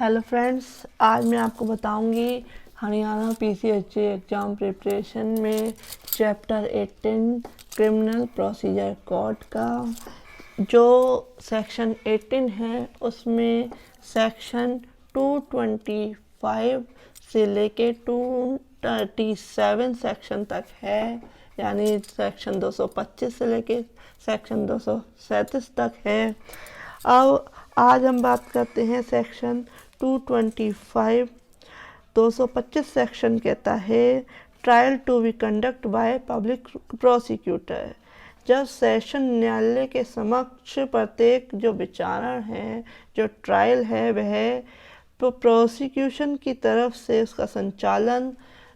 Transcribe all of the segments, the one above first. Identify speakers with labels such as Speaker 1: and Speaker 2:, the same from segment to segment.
Speaker 1: Hello friends, आज मैं आपको बताऊंगी हरियाणा पीसीएचए एग्ज़ाम प्रिपरेशन में चैप्टर 18 क्रिमिनल प्रोसीजर कोड का जो सेक्शन 18 है उसमें सेक्शन 225 से लेके 237 सेक्शन तक है, यानी सेक्शन 225 से लेके सेक्शन 237 तक है। अब आज हम बात करते हैं सेक्शन 225। 225 सेक्शन कहता है trial to be conduct by public prosecutor. जब सेशन न्यायालय के समक्ष प्रत्येक जो विचारण है, जो ट्रायल है, वह प्रोसिक्यूशन की तरफ से उसका संचालन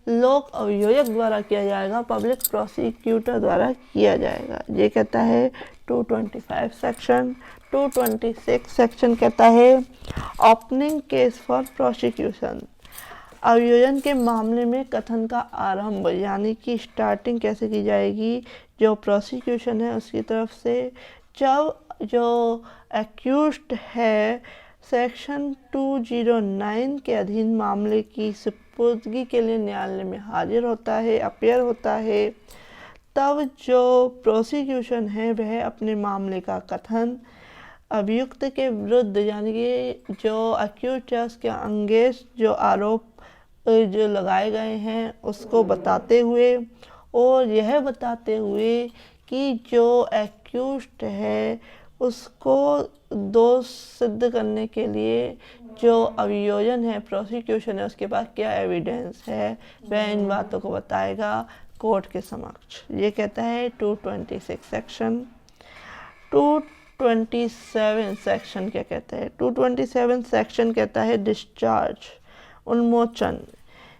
Speaker 1: लोक अभियोजक द्वारा किया जाएगा, पब्लिक प्रोसिक्यूटर द्वारा किया जाएगा। ये कहता है 225 सेक्शन। 226 सेक्शन कहता है ओपनिंग केस फॉर प्रोसिक्यूशन। अभियोजन के मामले में कथन का आरंभ, यानी कि स्टार्टिंग कैसे की जाएगी जो प्रोसिक्यूशन है उसकी तरफ से। जब जो एक्यूज्ड है सेक्शन 209 के अधीन मामले की सुपुर्दगी के लिए न्यायालय में हाजिर होता है, अपीयर होता है, तब जो प्रोसिक्यूशन है वह अपने मामले का कथन अभियुक्त के विरुद्ध, यानी कि जो अक्यूज्ड है उसके अगेंस्ट जो आरोप जो लगाए गए हैं उसको बताते हुए, और यह बताते हुए कि जो एक्यूज्ड है उसको दोष सिद्ध करने के लिए जो अभियोजन है, प्रोसिक्यूशन है, उसके पास क्या एविडेंस है, वह इन बातों को बताएगा कोर्ट के समक्ष। ये कहता है 226 सेक्शन। 227 सेक्शन क्या कहता है? 227 सेक्शन कहता है डिस्चार्ज, उन्मोचन।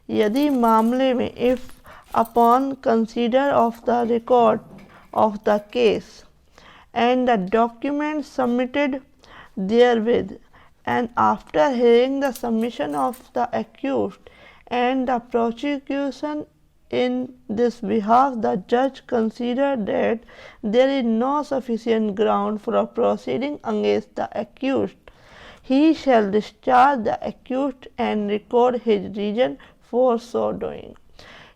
Speaker 1: यदि मामले में if upon consider of the record of the case and the document submitted therewith, and after hearing the submission of the accused and the prosecution in this behalf, the judge considered that there is no sufficient ground for a proceeding against the accused, he shall discharge the accused and record his reason for so doing।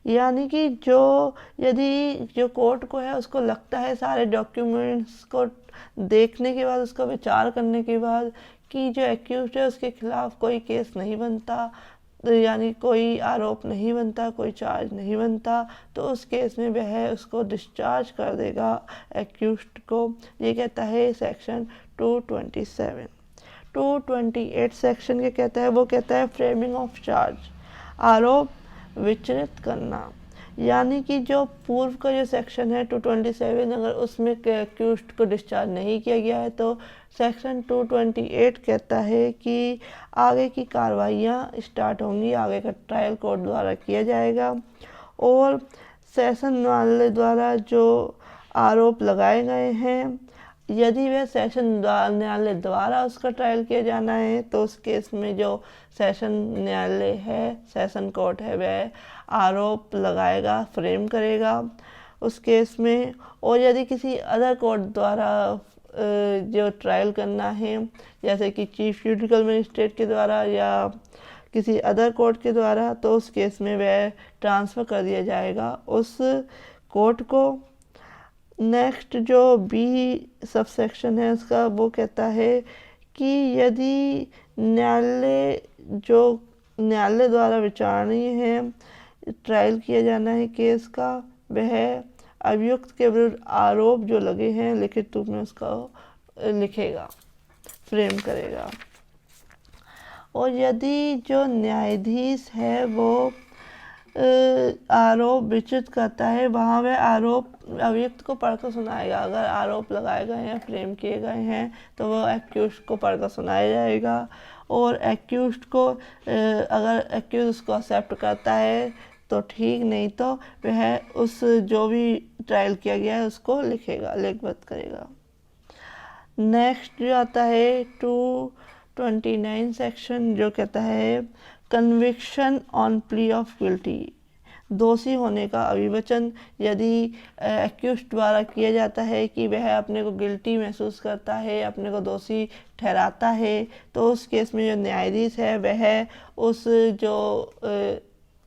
Speaker 1: यानी कि जो यदि जो court को है उसको लगता है सारे डॉक्यूमेंट्स को देखने के बाद, उसका विचार करने के बाद कि जो एक्यूज्ड है उसके खिलाफ कोई केस नहीं बनता, यानी कोई आरोप नहीं बनता, कोई चार्ज नहीं बनता, तो उस केस में वह उसको डिस्चार्ज कर देगा एक्यूज्ड को। ये कहता है सेक्शन 227। 228 सेक्शन क्या कहता है? वो कहता है फ्रेमिंग ऑफ चार्ज, आरोप विचलित करना। यानी कि जो पूर्व का जो सेक्शन है 227, अगर उसमें एक्यूज्ड को डिस्चार्ज नहीं किया गया है तो सेक्शन 228 कहता है कि आगे की कार्रवाइयाँ स्टार्ट होंगी, आगे का ट्रायल कोर्ट द्वारा किया जाएगा, और सेशन न्यायालय द्वारा जो आरोप लगाए गए हैं, यदि वह सेशन न्यायालय द्वारा उसका ट्रायल किया जाना है तो उस केस में जो सेशन न्यायालय है, सेशन कोर्ट है, वह आरोप लगाएगा, फ्रेम करेगा उस केस में। और यदि किसी अदर कोर्ट द्वारा जो ट्रायल करना है, जैसे कि चीफ जुडिशल मजिस्ट्रेट के द्वारा या किसी अदर कोर्ट के द्वारा, तो उस केस में वह ट्रांसफ़र कर दिया जाएगा उस कोर्ट को। नेक्स्ट जो बी सब सेक्शन है उसका, वो कहता है कि यदि न्यायालय द्वारा विचारणीय है, ट्रायल किया जाना है केस का, वह अभियुक्त के विरुद्ध आरोप जो लगे हैं लिखित रूप में उसका लिखेगा, फ्रेम करेगा। और यदि जो न्यायाधीश है वो आरोप विचित करता है, वहाँ वह आरोप अभियुक्त को पढ़कर सुनाएगा। अगर आरोप लगाए गए हैं, फ्रेम किए गए हैं, तो वह एक्यूज्ड को पढ़कर सुनाया जाएगा। और एक्यूज्ड को अगर एक्यूज उसको एक्सेप्ट करता है तो ठीक, नहीं तो वह उस जो भी ट्रायल किया गया है उसको लिखेगा, लिखबद्ध करेगा। नेक्स्ट जो आता है 229 सेक्शन, जो कहता है conviction on plea of guilty. दोषी होने का अभिवचन यदि एक्यूज्ड द्वारा किया जाता है कि वह अपने को गिल्टी महसूस करता है, अपने को दोषी ठहराता है, तो उस केस में जो न्यायाधीश है वह उस जो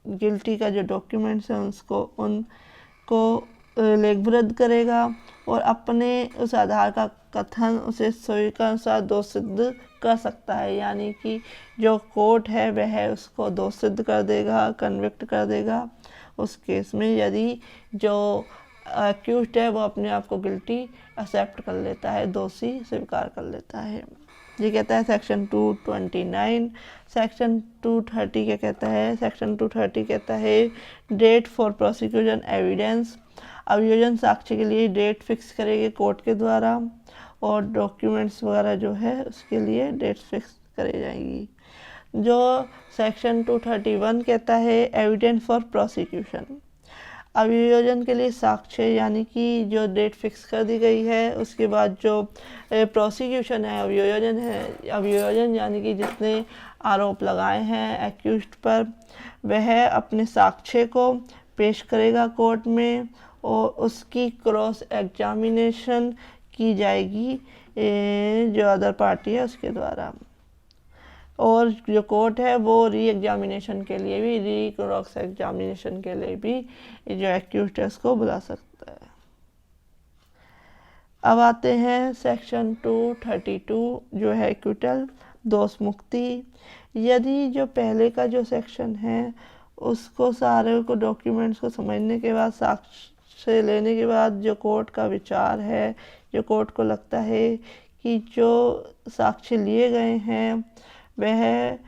Speaker 1: गिल्टी का जो डॉक्यूमेंट्स हैं उनको लेखबद्ध करेगा और अपने उस आधार का कथन उसे सही के अनुसार दोष सिद्ध कर सकता है। यानी कि जो कोर्ट है वह उसको दोष सिद्ध कर देगा, कन्विक्ट कर देगा उस केस में, यदि जो एक्यूज्ड है वो अपने आप को गिल्टी एक्सेप्ट कर लेता है, दोषी स्वीकार कर लेता है। ये कहता है सेक्शन 229। सेक्शन 230 क्या कहता है? सेक्शन 230 कहता है डेट फॉर प्रोसिक्यूशन एविडेंस। अभियोजन साक्ष्य के लिए डेट फिक्स करेगी कोर्ट के द्वारा और डॉक्यूमेंट्स वगैरह जो है उसके लिए डेट फिक्स करी जाएगी। जो सेक्शन 231 कहता है एविडेंस फॉर प्रोसिक्यूशन। अभियोजन के लिए साक्ष्य यानी कि जो डेट फिक्स कर दी गई है उसके बाद जो प्रोसिक्यूशन है, अभियोजन यानी कि जिसने आरोप लगाए हैं एक्यूज्ड पर, वह अपने साक्ष्य को पेश करेगा कोर्ट में और उसकी क्रॉस एग्जामिनेशन की जाएगी जो अदर पार्टी है उसके द्वारा। और जो कोर्ट है वो री एग्जामिनेशन के लिए भी, री क्रॉस एग्जामिनेशन के लिए भी जो एक्यूज्ड है उसको बुला सकता है। अब आते हैं सेक्शन 232 जो है एक्विटल, दोष मुक्ति। यदि जो पहले का जो सेक्शन है उसको सारे को डॉक्यूमेंट्स को समझने के बाद, साक्ष्य लेने के बाद जो कोर्ट का विचार है, जो कोर्ट को लगता है कि जो साक्ष्य लिए गए हैं वह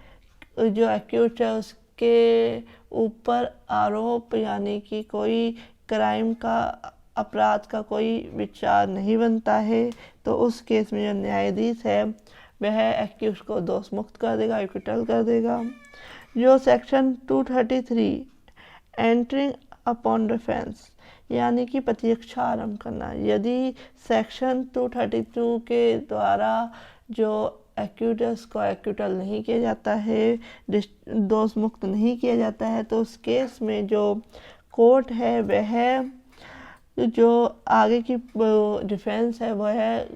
Speaker 1: जो एक्यूज्ड है उसके ऊपर आरोप यानी कि कोई क्राइम का, अपराध का कोई विचार नहीं बनता है, तो उस केस में जो न्यायाधीश है वह एक्यूज्ड को दोष मुक्त कर देगा, एक्विटल कर देगा। जो सेक्शन 233 एंटरिंग अपॉन डिफेंस यानी कि प्रतीक्षा आरंभ करना। यदि सेक्शन 232 के द्वारा जो एक्यूज्ड को एक्विटल नहीं किया जाता है, दोष मुक्त नहीं किया जाता है, तो उस केस में जो कोर्ट है वह जो आगे की डिफेंस है वह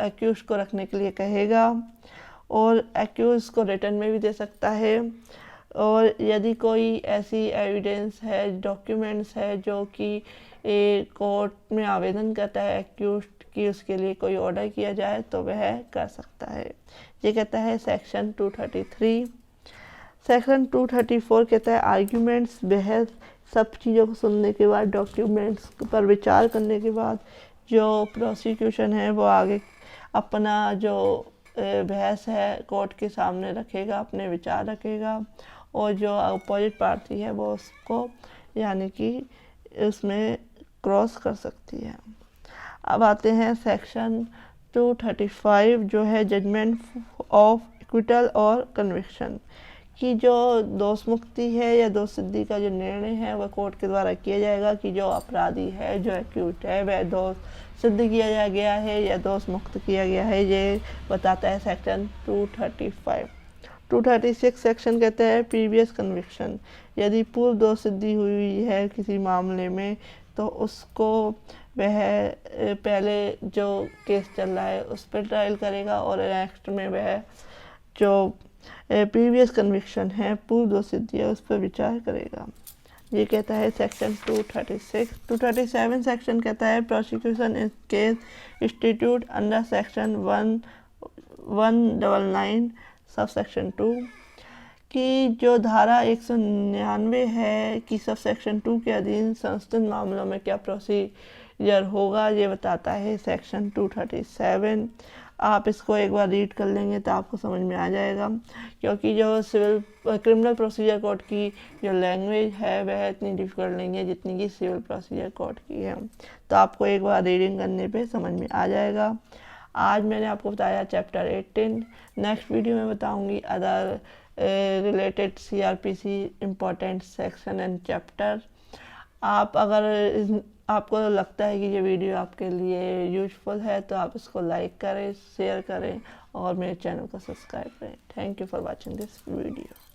Speaker 1: एक्यूज्ड को रखने के लिए कहेगा और एक्यूज्ड को रिटर्न में भी दे सकता है। और यदि कोई ऐसी एविडेंस है, डॉक्यूमेंट्स है जो कि कोर्ट में आवेदन करता है एक्यूज्ड कि उसके लिए कोई ऑर्डर किया जाए तो वह कर सकता है। ये कहता है सेक्शन 233। सेक्शन 234 कहता है आर्ग्यूमेंट्स, बहस। सब चीज़ों को सुनने के बाद, डॉक्यूमेंट्स पर विचार करने के बाद जो प्रोसिक्यूशन है वो आगे अपना जो बहस है कोर्ट के सामने रखेगा, अपने विचार रखेगा और जो अपोजिट पार्टी है वो उसको यानी कि उसमें क्रॉस कर सकती है। अब आते हैं सेक्शन 235 जो है जजमेंट ऑफ एक्विटल और कन्विक्शन, कि जो दोष मुक्ति है या दोष सिद्धि का जो निर्णय है वह कोर्ट के द्वारा किया जाएगा कि जो अपराधी है, जो एक्यूज्ड है, वह दोष सिद्ध किया गया है या दोष मुक्त किया गया है। ये बताता है सेक्शन 235। 236 सेक्शन कहता है प्रीवियस कन्विक्शन। यदि पूर्व दोष सिद्धि हुई है किसी मामले में तो उसको वह पहले जो केस चल रहा है उस पर ट्रायल करेगा और नेक्स्ट में वह जो प्रीवियस कन्विक्शन है, पूर्व दोष सिद्धि है, उस पर विचार करेगा। ये कहता है सेक्शन 236। 237 सेक्शन कहता है prosecution in case institute under section 199 sub section 2 कि जो धारा 199 है कि सब सेक्शन 2 के अधीन संस्थित मामलों में क्या प्रोसीजर होगा, ये बताता है सेक्शन 237। आप इसको एक बार रीड कर लेंगे तो आपको समझ में आ जाएगा, क्योंकि जो सिविल क्रिमिनल प्रोसीजर कोड की जो लैंग्वेज है वह इतनी डिफिकल्ट नहीं है जितनी कि सिविल प्रोसीजर कोड की है। तो आपको एक बार रीडिंग करने पे समझ में आ जाएगा। आज मैंने आपको बताया चैप्टर 18। नेक्स्ट वीडियो में बताऊंगी other related CRPC important section and chapter. आप अगर आपको लगता है कि ये वीडियो आपके लिए यूजफुल है तो आप इसको लाइक करें, शेयर करें और मेरे चैनल को सब्सक्राइब करें। Thank you for watching this video.